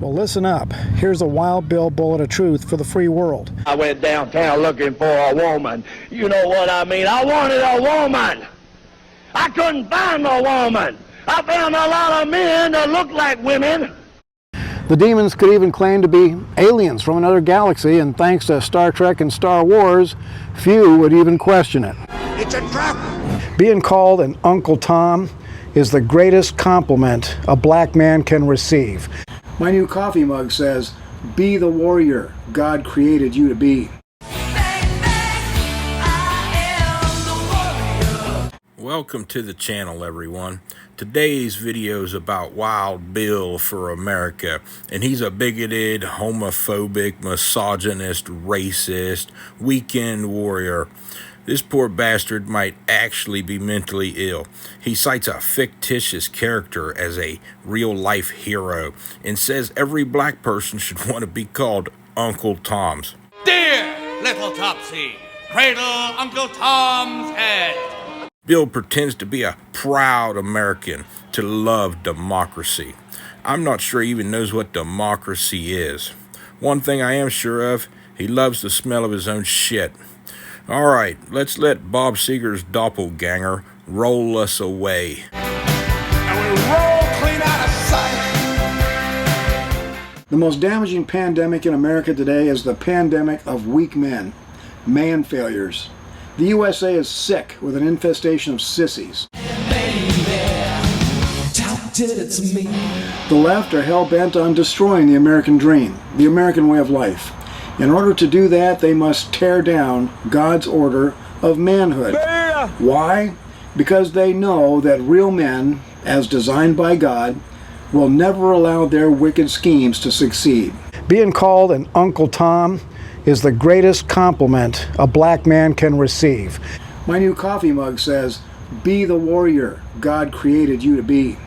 Well, listen up. Here's a Wild Bill bullet of truth for the free world. I went downtown looking for a woman. You know what I mean? I wanted a woman. I couldn't find a woman. I found a lot of men that looked like women. The demons could even claim to be aliens from another galaxy, and thanks to Star Trek and Star Wars, few would even question it. It's a trap. Being called an Uncle Tom is the greatest compliment a black man can receive. My new coffee mug says, "Be the warrior God created you to be." Welcome to the channel, everyone. Today's video is about Wild Bill for America, and he's a bigoted, homophobic, misogynist, racist, weekend warrior. This poor bastard might actually be mentally ill. He cites a fictitious character as a real-life hero and says every black person should want to be called Uncle Toms. Dear little Topsy, cradle Uncle Tom's head. Bill pretends to be a proud American, to love democracy. I'm not sure he even knows what democracy is. One thing I am sure of, he loves the smell of his own shit. Alright, let's let Bob Seger's doppelganger roll us away. And we roll clean out of sight. The most damaging pandemic in America today is the pandemic of weak men, man failures. The USA is sick with an infestation of sissies. The left are hell-bent on destroying the American dream, the American way of life. In order to do that, they must tear down God's order of manhood. Why? Because they know that real men, as designed by God, will never allow their wicked schemes to succeed. Being called an Uncle Tom is the greatest compliment a black man can receive. My new coffee mug says, "Be the warrior God created you to be."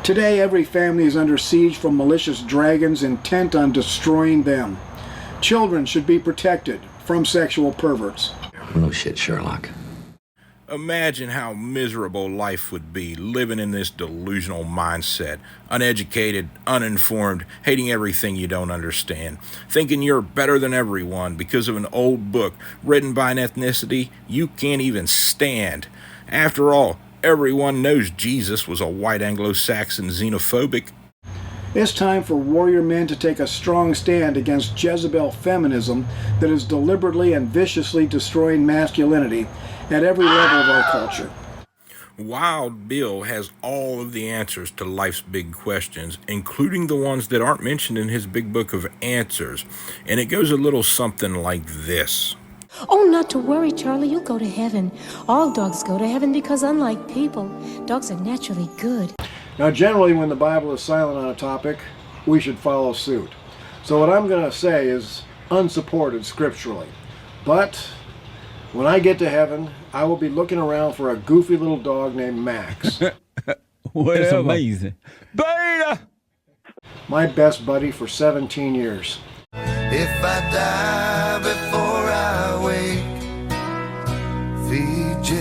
Today, every family is under siege from malicious dragons intent on destroying them. Children should be protected from sexual perverts. No shit, Sherlock. Imagine how miserable life would be living in this delusional mindset. Uneducated, uninformed, hating everything you don't understand. Thinking you're better than everyone because of an old book written by an ethnicity you can't even stand. After all, everyone knows Jesus was a white Anglo-Saxon xenophobic. It's time for warrior men to take a strong stand against Jezebel feminism that is deliberately and viciously destroying masculinity at every level of our culture. Wild Bill has all of the answers to life's big questions, including the ones that aren't mentioned in his big book of answers. And it goes a little something like this. Oh, not to worry, Charlie, you'll go to heaven. All dogs go to heaven because, unlike people, dogs are naturally good. Now, generally, when the Bible is silent on a topic, we should follow suit. So what I'm going to say is unsupported scripturally. But when I get to heaven, I will be looking around for a goofy little dog named Max. That's amazing. Beta! My best buddy for 17 years. If I die before I wake, VJ.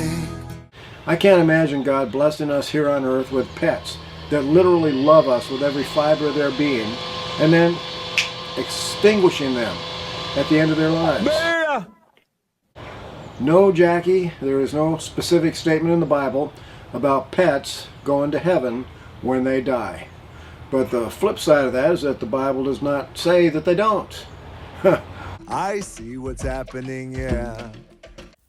I can't imagine God blessing us here on earth with pets that literally love us with every fiber of their being and then extinguishing them at the end of their lives. Beta! No, Jackie, there is no specific statement in the Bible about pets going to heaven when they die. But the flip side of that is that the Bible does not say that they don't. I see what's happening, yeah.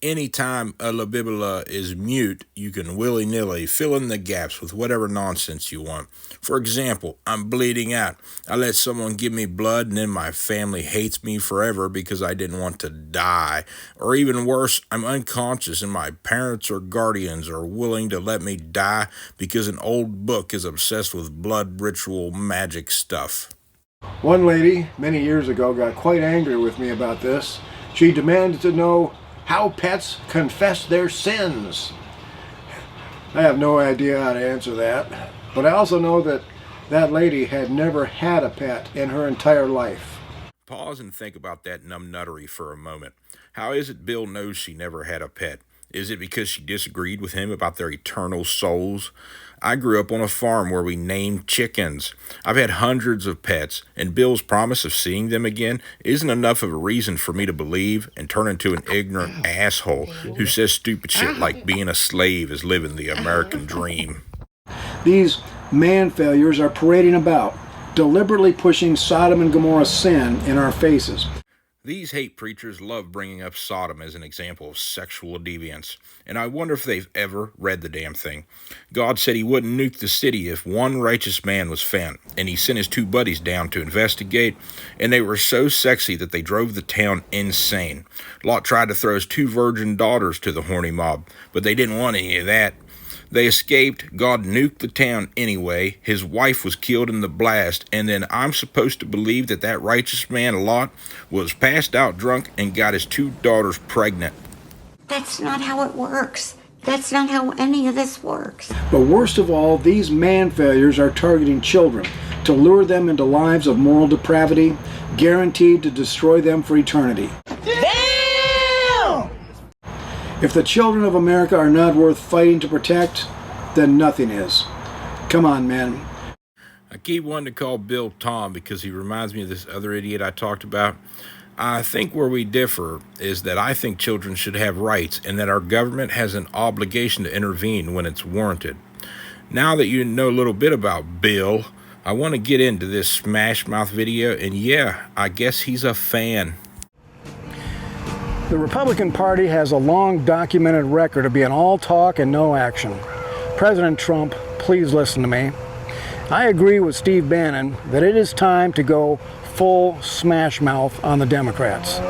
Anytime a labibula is mute, you can willy-nilly fill in the gaps with whatever nonsense you want. For example, I'm bleeding out. I let someone give me blood and then my family hates me forever because I didn't want to die. Or even worse, I'm unconscious and my parents or guardians are willing to let me die because an old book is obsessed with blood ritual magic stuff. One lady, many years ago, got quite angry with me about this. She demanded to know how pets confess their sins. I have no idea how to answer that, but I also know that that lady had never had a pet in her entire life. Pause and think about that numbnuttery for a moment. How is it Bill knows she never had a pet? Is it because she disagreed with him about their eternal souls? I grew up on a farm where we named chickens. I've had hundreds of pets, and Bill's promise of seeing them again isn't enough of a reason for me to believe and turn into an ignorant asshole who says stupid shit like being a slave is living the American dream. These man failures are parading about, deliberately pushing Sodom and Gomorrah's sin in our faces. These hate preachers love bringing up Sodom as an example of sexual deviance, and I wonder if they've ever read the damn thing. God said he wouldn't nuke the city if one righteous man was found, and he sent his 2 buddies down to investigate, and they were so sexy that they drove the town insane. Lot tried to throw his 2 virgin daughters to the horny mob, but they didn't want any of that. They escaped, God nuked the town anyway, his wife was killed in the blast, and then I'm supposed to believe that that righteous man, Lot, was passed out drunk and got his 2 daughters pregnant. That's not how it works. That's not how any of this works. But worst of all, these man failures are targeting children to lure them into lives of moral depravity, guaranteed to destroy them for eternity. If the children of America are not worth fighting to protect, then nothing is. Come on, men. I keep wanting to call Bill Tom because he reminds me of this other idiot I talked about. I think where we differ is that I think children should have rights and that our government has an obligation to intervene when it's warranted. Now that you know a little bit about Bill, I want to get into this Smash Mouth video, and yeah, I guess he's a fan. The Republican Party has a long documented record of being all talk and no action. President Trump, please listen to me. I agree with Steve Bannon that it is time to go full smash mouth on the Democrats.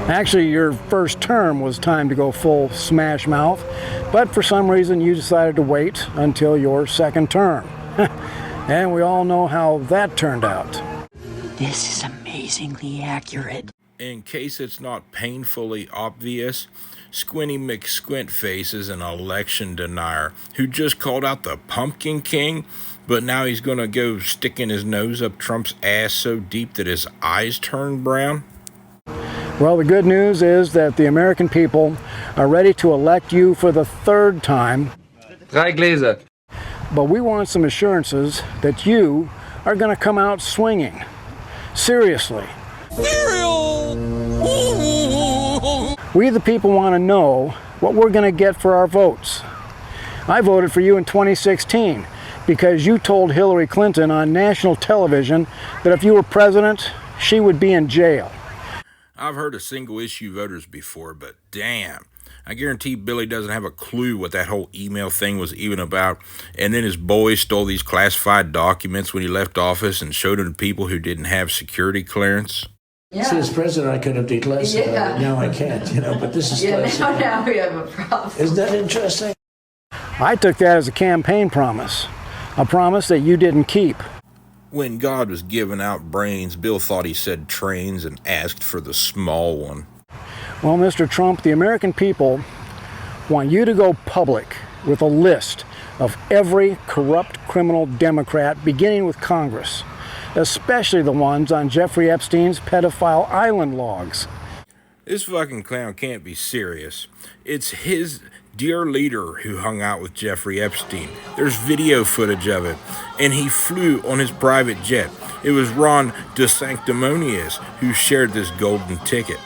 Actually, your first term was time to go full smash mouth, but for some reason you decided to wait until your second term. And we all know how that turned out. This is amazingly accurate. In case it's not painfully obvious, Squinty McSquintface is an election denier who just called out the Pumpkin King, but now he's going to go sticking his nose up Trump's ass so deep that his eyes turn brown. Well, the good news is that the American people are ready to elect you for the 3rd time. 3 Gläser. But we want some assurances that you are going to come out swinging. Seriously. We the people want to know what we're going to get for our votes. I voted for you in 2016 because you told Hillary Clinton on national television that if you were president, she would be in jail. I've heard of single-issue voters before, but damn, I guarantee Billy doesn't have a clue what that whole email thing was even about. And then his boys stole these classified documents when he left office and showed them to people who didn't have security clearance. Yeah. See, as president, I could have declassified. Now I can't, but this is classified. Now we have a problem. Isn't that interesting? I took that as a campaign promise, a promise that you didn't keep. When God was giving out brains, Bill thought he said trains and asked for the small one. Well, Mr. Trump, the American people want you to go public with a list of every corrupt criminal Democrat, beginning with Congress, especially the ones on Jeffrey Epstein's pedophile island logs. This fucking clown can't be serious. It's his dear leader who hung out with Jeffrey Epstein. There's video footage of it, and he flew on his private jet. It was Ron DeSanctimonious who shared this golden ticket.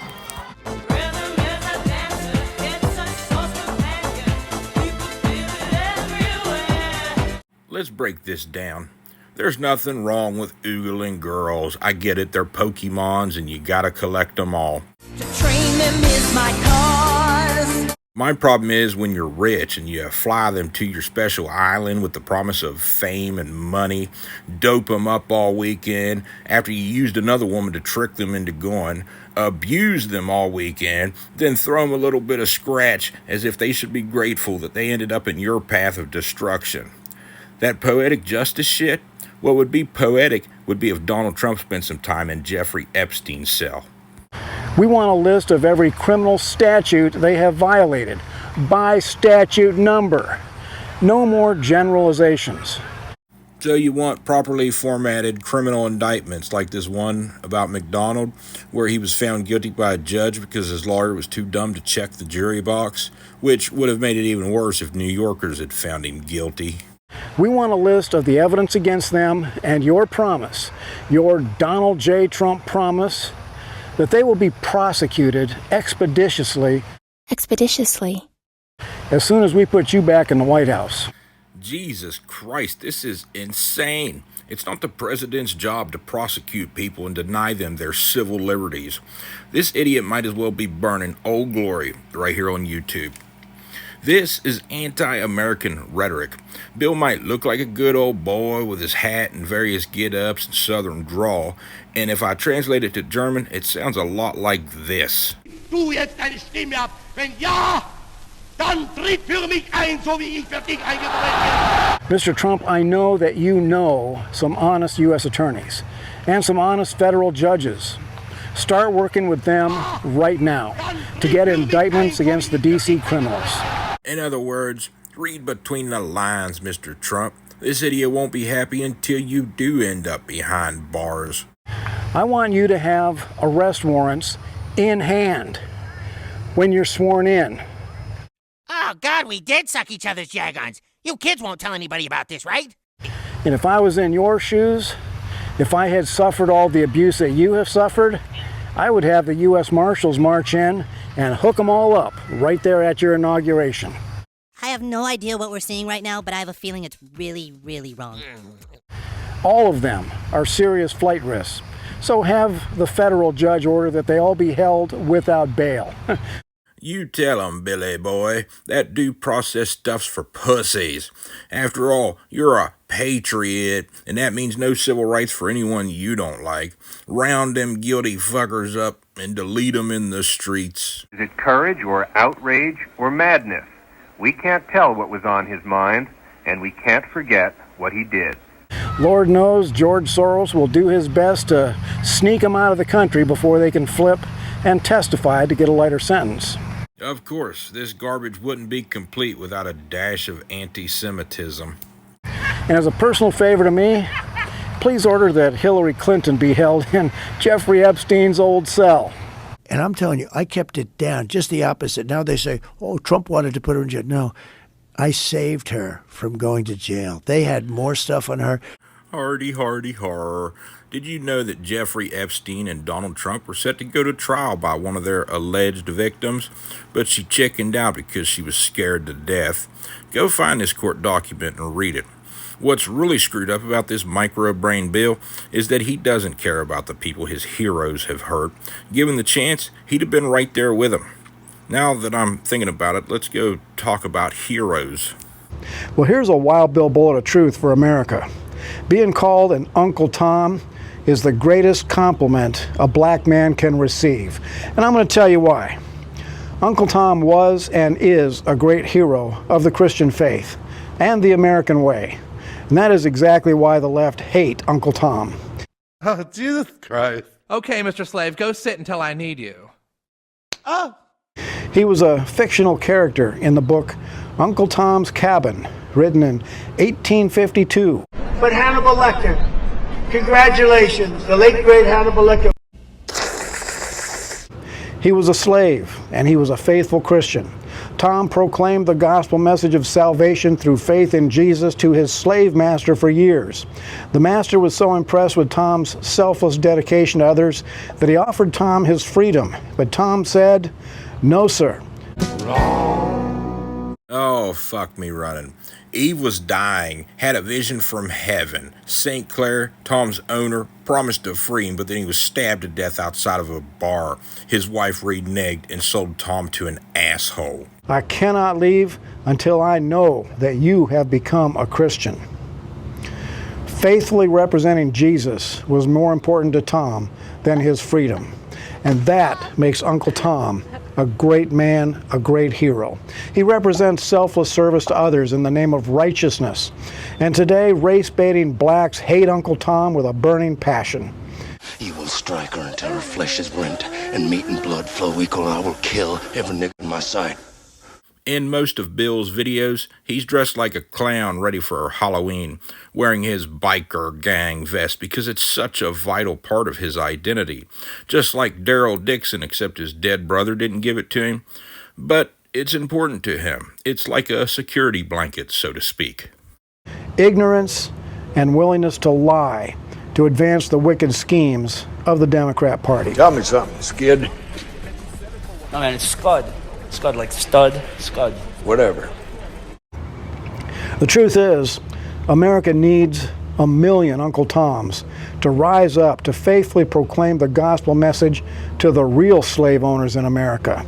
Let's break this down. There's nothing wrong with oogling girls. I get it, they're Pokemons and you gotta collect them all. To train them is my cause. My problem is when you're rich and you fly them to your special island with the promise of fame and money, dope them up all weekend after you used another woman to trick them into going, abuse them all weekend, then throw them a little bit of scratch as if they should be grateful that they ended up in your path of destruction. That poetic justice shit? What would be poetic would be if Donald Trump spent some time in Jeffrey Epstein's cell. We want a list of every criminal statute they have violated, by statute number. No more generalizations. So you want properly formatted criminal indictments like this one about McDonald, where he was found guilty by a judge because his lawyer was too dumb to check the jury box, which would have made it even worse if New Yorkers had found him guilty. We want a list of the evidence against them and your promise, your Donald J. Trump promise, that they will be prosecuted expeditiously as soon as we put you back in the White House. Jesus Christ, this is insane. It's not the president's job to prosecute people and deny them their civil liberties. This idiot might as well be burning Old Glory right here on YouTube. This is anti-American rhetoric. Bill might look like a good old boy with his hat and various get-ups and southern drawl, and if I translate it to German, it sounds a lot like this. Du jetzt deine Stimme ab. Wenn ja, dann tritt für mich ein, so wie ich für dich eingetreten bin. Mr. Trump, I know that you know some honest U.S. attorneys and some honest federal judges. Start working with them right now to get indictments against the D.C. criminals. In other words, read between the lines, Mr. Trump. This idiot won't be happy until you do end up behind bars. I want you to have arrest warrants in hand when you're sworn in. Oh, God, we did suck each other's jargons. You kids won't tell anybody about this, right? And if I was in your shoes, if I had suffered all the abuse that you have suffered, I would have the U.S. Marshals march in and hook them all up right there at your inauguration. I have no idea what we're seeing right now, but I have a feeling it's really, really wrong. All of them are serious flight risks. So have the federal judge order that they all be held without bail. You tell 'em, Billy boy, that due process stuff's for pussies. After all, you're a patriot, and that means no civil rights for anyone you don't like. Round them guilty fuckers up and delete 'em in the streets. Is it courage or outrage or madness? We can't tell what was on his mind, and we can't forget what he did. Lord knows George Soros will do his best to sneak them out of the country before they can flip and testify to get a lighter sentence. Of course, this garbage wouldn't be complete without a dash of anti-Semitism. And as a personal favor to me, please order that Hillary Clinton be held in Jeffrey Epstein's old cell. And I'm telling you, I kept it down, just the opposite. Now they say, oh, Trump wanted to put her in jail. No, I saved her from going to jail. They had more stuff on her. Hardy, hardy, horror. Did you know that Jeffrey Epstein and Donald Trump were set to go to trial by one of their alleged victims? But she chickened out because she was scared to death. Go find this court document and read it. What's really screwed up about this micro-brain Bill is that he doesn't care about the people his heroes have hurt. Given the chance, he'd have been right there with them. Now that I'm thinking about it, let's go talk about heroes. Well, here's a Wild Bill bullet of truth for America. Being called an Uncle Tom is the greatest compliment a black man can receive. And I'm going to tell you why. Uncle Tom was and is a great hero of the Christian faith and the American way. And that is exactly why the left hate Uncle Tom. Oh, Jesus Christ. Okay, Mr. Slave, go sit until I need you. Oh. He was a fictional character in the book Uncle Tom's Cabin, written in 1852. But Hannibal Lecter, congratulations, the late great Hannibal Lecter. He was a slave, and he was a faithful Christian. Tom proclaimed the gospel message of salvation through faith in Jesus to his slave master for years. The master was so impressed with Tom's selfless dedication to others that he offered Tom his freedom. But Tom said, "No, sir." Oh, fuck me running. Eve was dying, had a vision from heaven. St. Clair, Tom's owner, promised to free him, but then he was stabbed to death outside of a bar. His wife reneged and sold Tom to an asshole. I cannot leave until I know that you have become a Christian. Faithfully representing Jesus was more important to Tom than his freedom. And that makes Uncle Tom a great man, a great hero. He represents selfless service to others in the name of righteousness. And today, race-baiting blacks hate Uncle Tom with a burning passion. You will strike her until her flesh is rent and meat and blood flow equal, and I will kill every nigga in my sight. In most of Bill's videos, he's dressed like a clown ready for Halloween, wearing his biker gang vest because it's such a vital part of his identity. Just like Daryl Dixon, except his dead brother didn't give it to him. But it's important to him. It's like a security blanket, so to speak. ignorance and willingness to lie to advance the wicked schemes of the Democrat Party. Tell me something, Skid. I mean, it's Scud. Scud like stud, Scud. Whatever. The truth is, America needs 1 million Uncle Toms to rise up to faithfully proclaim the gospel message to the real slave owners in America,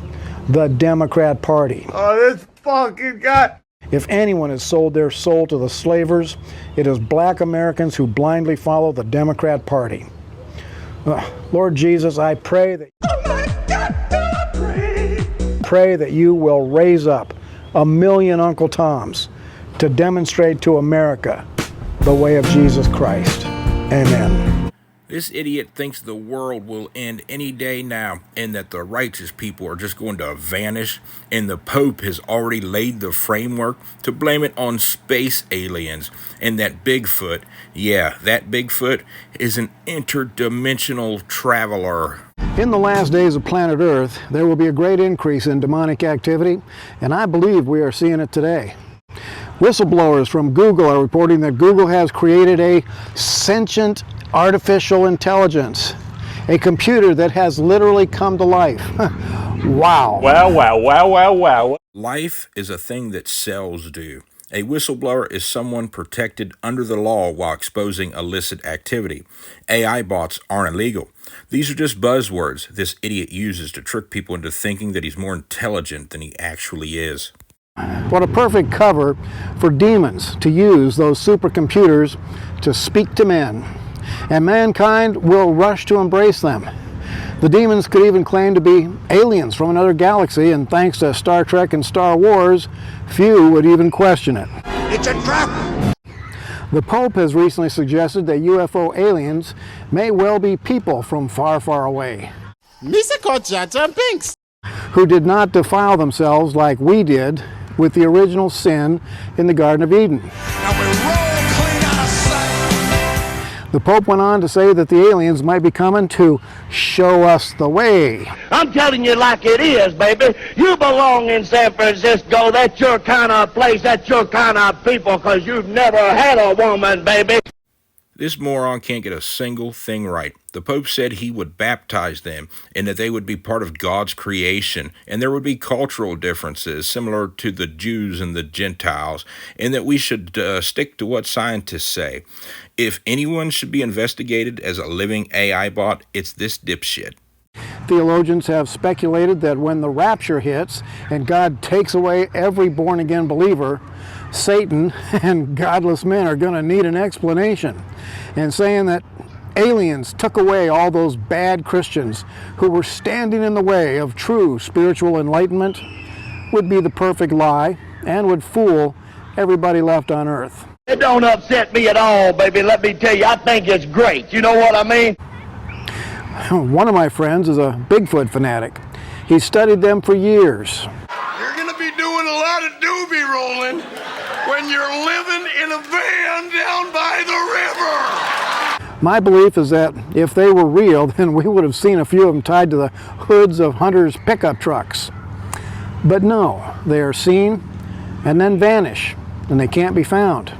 the Democrat Party. Oh, this fucking guy. If anyone has sold their soul to the slavers, it is black Americans who blindly follow the Democrat Party. Lord Jesus, I pray that you will raise up 1 million Uncle Toms to demonstrate to America the way of Jesus Christ. Amen. This idiot thinks the world will end any day now and that the righteous people are just going to vanish, and the Pope has already laid the framework to blame it on space aliens, and that Bigfoot, yeah, that Bigfoot is an interdimensional traveler. In the last days of planet Earth, there will be a great increase in demonic activity, and I believe we are seeing it today. Whistleblowers from Google are reporting that Google has created a sentient artificial intelligence, a computer that has literally come to life. Wow. Wow, wow, wow, wow, wow. Life is a thing that cells do. A whistleblower is someone protected under the law while exposing illicit activity. AI bots aren't illegal. These are just buzzwords this idiot uses to trick people into thinking that he's more intelligent than he actually is. What a perfect cover for demons to use those supercomputers to speak to men. And mankind will rush to embrace them. The demons could even claim to be aliens from another galaxy, and thanks to Star Trek and Star Wars, few would even question it. It's a trap! The Pope has recently suggested that UFO aliens may well be people from far, far away, who did not defile themselves like we did with the original sin in the Garden of Eden. The Pope went on to say that the aliens might be coming to show us the way. I'm telling you like it is, baby. You belong in San Francisco. That's your kind of place. That's your kind of people, because you've never had a woman, baby. This moron can't get a single thing right. The Pope said he would baptize them and that they would be part of God's creation, and there would be cultural differences similar to the Jews and the Gentiles, and that we should stick to what scientists say. If anyone should be investigated as a living AI bot, it's this dipshit. Theologians have speculated that when the rapture hits and God takes away every born-again believer, Satan and godless men are going to need an explanation. And saying that aliens took away all those bad Christians who were standing in the way of true spiritual enlightenment would be the perfect lie and would fool everybody left on earth. It don't upset me at all, baby. Let me tell you, I think it's great. You know what I mean? One of my friends is a Bigfoot fanatic. He studied them for years. You're gonna be doing a lot of doobie rolling when you're living in a van down by the river. My belief is that if they were real, then we would have seen a few of them tied to the hoods of hunters' pickup trucks. But no, they are seen and then vanish, and they can't be found.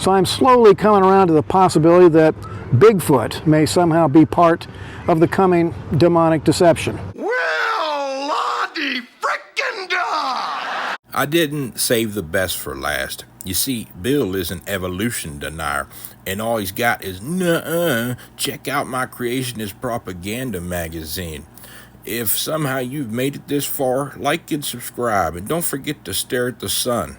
So I'm slowly coming around to the possibility that Bigfoot may somehow be part of the coming demonic deception. Well, la-de frickin' da! I didn't save the best for last. You see, Bill is an evolution denier, and all he's got is, nuh-uh, check out my creationist propaganda magazine. If somehow you've made it this far, like and subscribe, and don't forget to stare at the sun.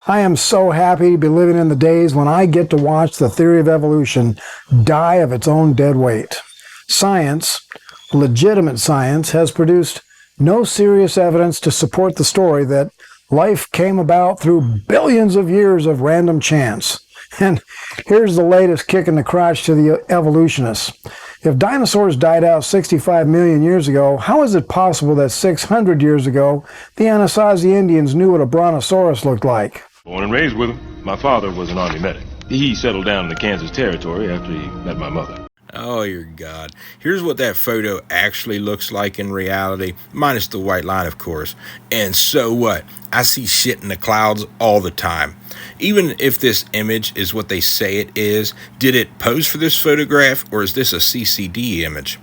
I am so happy to be living in the days when I get to watch the theory of evolution die of its own dead weight. Science, legitimate science, has produced no serious evidence to support the story that life came about through billions of years of random chance. And here's the latest kick in the crotch to the evolutionists. If dinosaurs died out 65 million years ago, how is it possible that 600 years ago, the Anasazi Indians knew what a brontosaurus looked like? Born and raised with him. My father was an Army medic. He settled down in the Kansas Territory after he met my mother. Oh, your God. Here's what that photo actually looks like in reality, minus the white line, of course. And so what? I see shit in the clouds all the time. Even if this image is what they say it is, did it pose for this photograph, or is this a CCD image?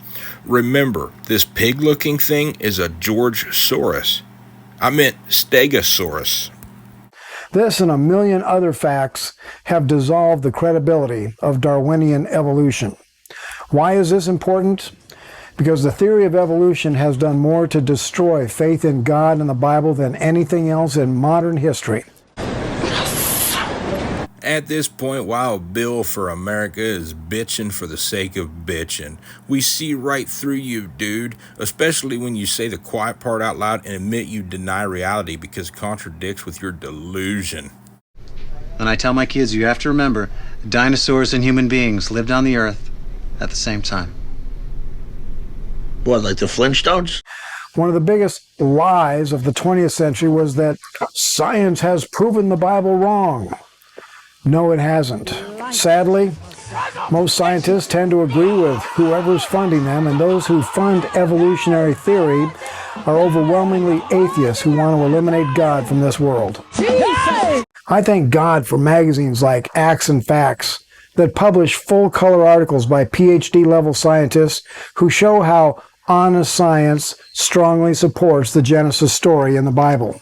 Remember, this pig-looking thing is a George-saurus. I meant Stegosaurus. This and a million other facts have dissolved the credibility of Darwinian evolution. Why is this important? Because the theory of evolution has done more to destroy faith in God and the Bible than anything else in modern history. At this point, Wild Bill for America is bitching for the sake of bitching. We see right through you, dude, especially when you say the quiet part out loud and admit you deny reality because it contradicts with your delusion. And I tell my kids, you have to remember, dinosaurs and human beings lived on the earth at the same time. What, like the Flintstones? One of the biggest lies of the 20th century was that science has proven the Bible wrong. No, it hasn't. Sadly, most scientists tend to agree with whoever's funding them, and those who fund evolutionary theory are overwhelmingly atheists who want to eliminate God from this world. I thank God for magazines like Acts and Facts that publish full-color articles by PhD-level scientists who show how honest science strongly supports the Genesis story in the Bible.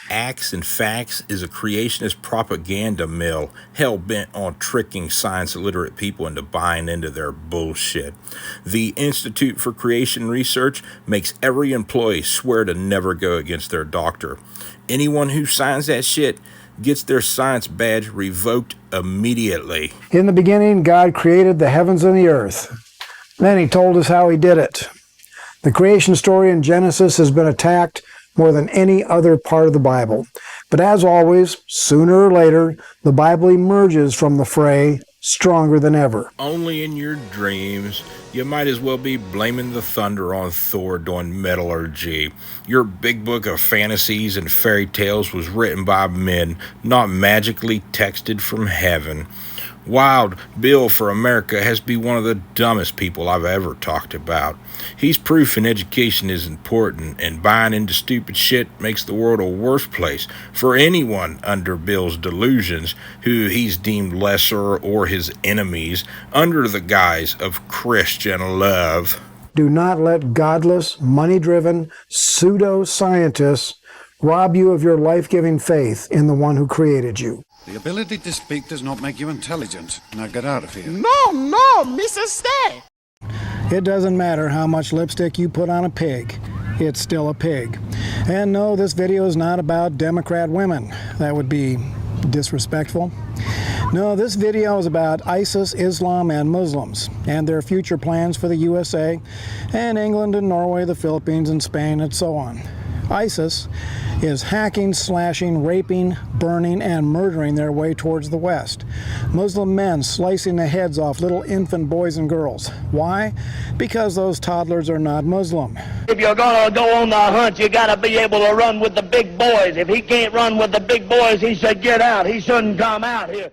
Acts and Facts is a creationist propaganda mill hell-bent on tricking science-illiterate people into buying into their bullshit. The Institute for Creation Research makes every employee swear to never go against their doctor. Anyone who signs that shit gets their science badge revoked immediately. In the beginning, God created the heavens and the earth. Then he told us how he did it. The creation story in Genesis has been attacked more than any other part of the Bible. But as always, sooner or later, the Bible emerges from the fray stronger than ever. Only in your dreams. You might as well be blaming the thunder on Thor doing metallurgy. Your big book of fantasies and fairy tales was written by men, not magically texted from heaven. Wild Bill for America has to be one of the dumbest people I've ever talked about. He's proof education is important, and buying into stupid shit makes the world a worse place for anyone under Bill's delusions who he's deemed lesser or his enemies under the guise of Christian love. Do not let godless, money-driven, pseudo-scientists rob you of your life-giving faith in the one who created you. The ability to speak does not make you intelligent. Now get out of here. No, Mrs. Stay. It doesn't matter how much lipstick you put on a pig. It's still a pig. And no, this video is not about Democrat women. That would be disrespectful. No, this video is about ISIS, Islam, and Muslims, and their future plans for the USA, and England and Norway, the Philippines, and Spain, and so on. ISIS is hacking, slashing, raping, burning, and murdering their way towards the West. Muslim men slicing the heads off little infant boys and girls. Why? Because those toddlers are not Muslim. If you're gonna go on the hunt, you gotta be able to run with the big boys. If he can't run with the big boys, he should get out. He shouldn't come out here.